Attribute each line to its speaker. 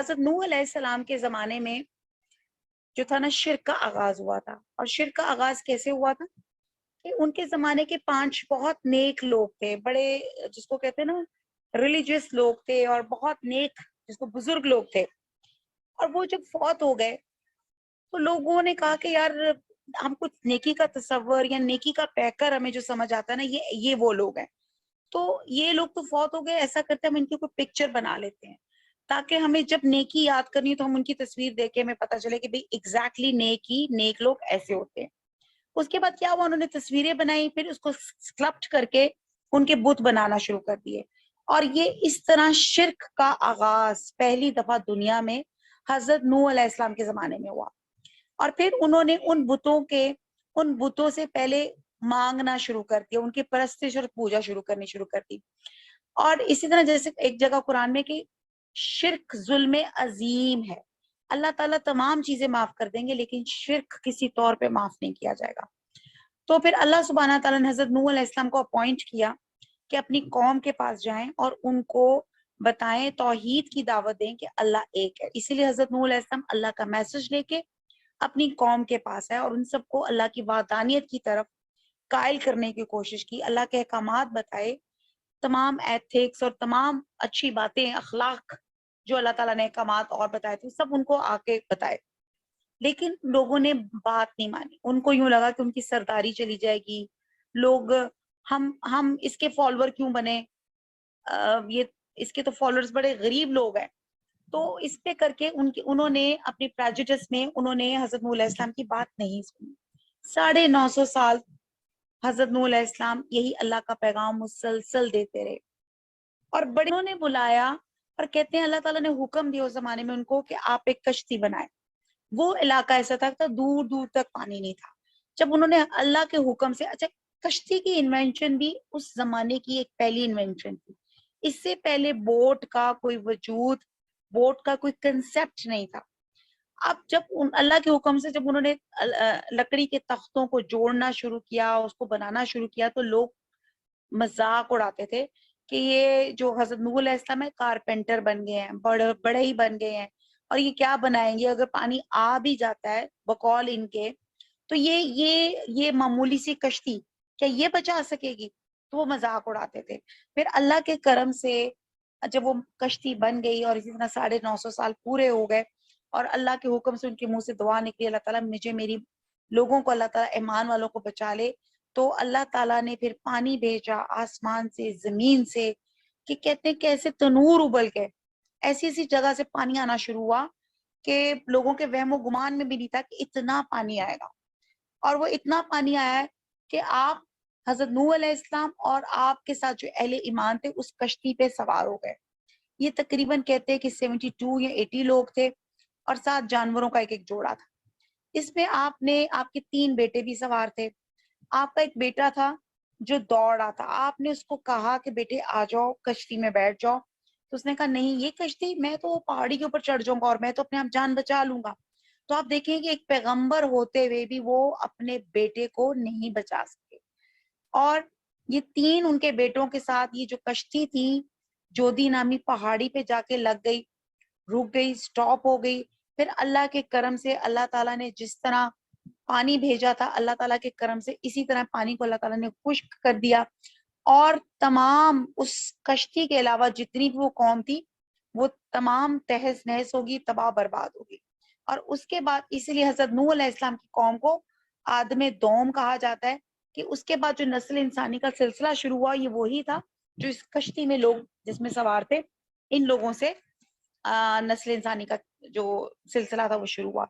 Speaker 1: حضرت نوح علیہ السلام کے زمانے میں جو تھا نا شرک کا آغاز ہوا تھا. اور شرک کا آغاز کیسے ہوا تھا کہ ان کے زمانے کے 5 بہت نیک لوگ تھے, بڑے جس کو کہتے ہیں نا ریلیجیس لوگ تھے, اور بہت نیک جس کو بزرگ لوگ تھے. اور وہ جب فوت ہو گئے تو لوگوں نے کہا کہ یار ہم کچھ نیکی کا تصور یا نیکی کا پیکر ہمیں جو سمجھ آتا ہے نا یہ وہ لوگ ہیں. تو یہ لوگ تو فوت ہو گئے, ایسا کرتے ہیں ہم ان کی کوئی پکچر بنا لیتے ہیں تاکہ ہمیں جب نیکی یاد کرنی تو ہم ان کی تصویر دیکھ کے ہمیں پتہ چلے کہ بھئی ایگزیکٹلی نیک لوگ ایسے ہوتے ہیں. اس کے بعد کیا ہوا, انہوں نے تصویریں بنائی, پھر اس کو سکلپٹ کر کے ان کے بت بنانا شروع کر دیے. اور یہ اس طرح شرک کا آغاز پہلی دفعہ دنیا میں حضرت نوح علیہ السلام کے زمانے میں ہوا. اور پھر انہوں نے ان بتوں سے پہلے مانگنا شروع کر دیا, ان کی پرستش اور پوجا کرنی شروع کر دی. اور اسی طرح جیسے ایک جگہ قرآن میں کہ شرک ظلم عظیم ہے, اللہ تعالیٰ تمام چیزیں معاف کر دیں گے لیکن شرک کسی طور پہ معاف نہیں کیا جائے گا. تو پھر اللہ سبحانہ تعالیٰ نے حضرت نوح علیہ السلام کو اپوائنٹ کیا کہ اپنی قوم کے پاس جائیں اور ان کو بتائیں, توحید کی دعوت دیں کہ اللہ ایک ہے. اسی لیے حضرت نوح علیہ السلام اللہ کا میسج لے کے اپنی قوم کے پاس ہے اور ان سب کو اللہ کی وحدانیت کی طرف قائل کرنے کی کوشش کی, اللہ کے احکامات بتائے, تمام ایتھکس اور تمام اچھی باتیں, اخلاق جو اللہ تعالیٰ نے احکامات اور بتائے تھے سب ان کو آ کے بتائے. لیکن لوگوں نے بات نہیں مانی, ان کو یوں لگا کہ ان کی سرداری چلی جائے گی, لوگ ہم اس کے فالوور کیوں بنے, یہ اس کے تو فالوورز بڑے غریب لوگ ہیں. تو اس پہ کر کے انہوں نے اپنی پریجوڈس میں انہوں نے حضرت نوح علیہ السلام کی بات نہیں سنی. 950 سال حضرت نوح علیہ السلام یہی اللہ کا پیغام مسلسل دیتے رہے. اور بڑے انہوں نے بلایا اور کہتے ہیں اللہ تعالیٰ نے حکم دیا اس زمانے میں ان کو کہ آپ ایک کشتی بنائیں. وہ علاقہ ایسا تھا کہ دور دور تک پانی نہیں تھا. جب انہوں نے اللہ کے حکم سے, اچھا کشتی کی انوینشن بھی اس زمانے کی ایک پہلی انوینشن تھی, اس سے پہلے بوٹ کا کوئی وجود, بوٹ کا کوئی کنسپٹ نہیں تھا. اب جب اللہ کے حکم سے جب انہوں نے لکڑی کے تختوں کو جوڑنا شروع کیا, اس کو بنانا شروع کیا, تو لوگ مذاق اڑاتے تھے کہ یہ جو حضرت نوح علیہ السلام ہے کارپینٹر بن گئے ہیں, بڑے ہی بن گئے ہیں, اور یہ کیا بنائیں گے, اگر پانی آ بھی جاتا ہے بقول ان کے تو یہ معمولی سی کشتی کیا یہ بچا سکے گی. تو وہ مذاق اڑاتے تھے. پھر اللہ کے کرم سے جب وہ کشتی بن گئی اور اسی طرح 950 سال پورے ہو گئے اور اللہ کے حکم سے ان کے منہ سے دعا نکلی, اللہ تعالیٰ مجھے میری لوگوں کو, اللہ تعالیٰ ایمان والوں کو بچا لے, تو اللہ تعالیٰ نے پھر پانی بھیجا آسمان سے, زمین سے, کہ کہتے ہیں کہ ایسے تنور ابل کے ایسی ایسی جگہ سے پانی آنا شروع ہوا کہ لوگوں کے وہم و گمان میں بھی نہیں تھا کہ اتنا پانی آئے گا. اور وہ اتنا پانی آیا ہے کہ آپ حضرت نوح علیہ السلام اور آپ کے ساتھ جو اہل ایمان تھے اس کشتی پہ سوار ہو گئے. یہ تقریباً کہتے ہیں کہ 72 یا 80 لوگ تھے اور 7 جانوروں کا ایک جوڑا تھا. اس میں آپ کے 3 بیٹے بھی سوار تھے. آپ کا ایک بیٹا تھا جو دوڑ رہا تھا, آپ نے اس کو کہا کہ بیٹے آ جاؤ کشتی میں بیٹھ جاؤ, تو اس نے کہا نہیں یہ کشتی, میں تو پہاڑی کے اوپر چڑھ جاؤں گا اور میں تو اپنے آپ جان بچا لوں گا. تو آپ دیکھیں کہ ایک پیغمبر ہوتے ہوئے بھی وہ اپنے بیٹے کو نہیں بچا سکے. اور یہ 3 ان کے بیٹوں کے ساتھ یہ جو کشتی تھی جودی نامی پہاڑی پہ جا کے لگ گئی, رک گئی, سٹاپ ہو گئی. پھر اللہ کے کرم سے اللہ تعالیٰ نے جس طرح پانی بھیجا تھا, اللہ تعالیٰ کے کرم سے اسی طرح پانی کو اللہ تعالیٰ نے خشک کر دیا, اور تمام اس کشتی کے علاوہ جتنی بھی وہ قوم تھی وہ تمام تہس نہس ہوگی, تباہ برباد ہوگی. اور اس کے بعد اسی لیے حضرت نوح علیہ السلام کی قوم کو آدم دوم کہا جاتا ہے, کہ اس کے بعد جو نسل انسانی کا سلسلہ شروع ہوا یہ وہی تھا جو اس کشتی میں لوگ جس میں سوار تھے, ان لوگوں سے نسل انسانی کا جو سلسلہ تھا وہ شروع ہوا.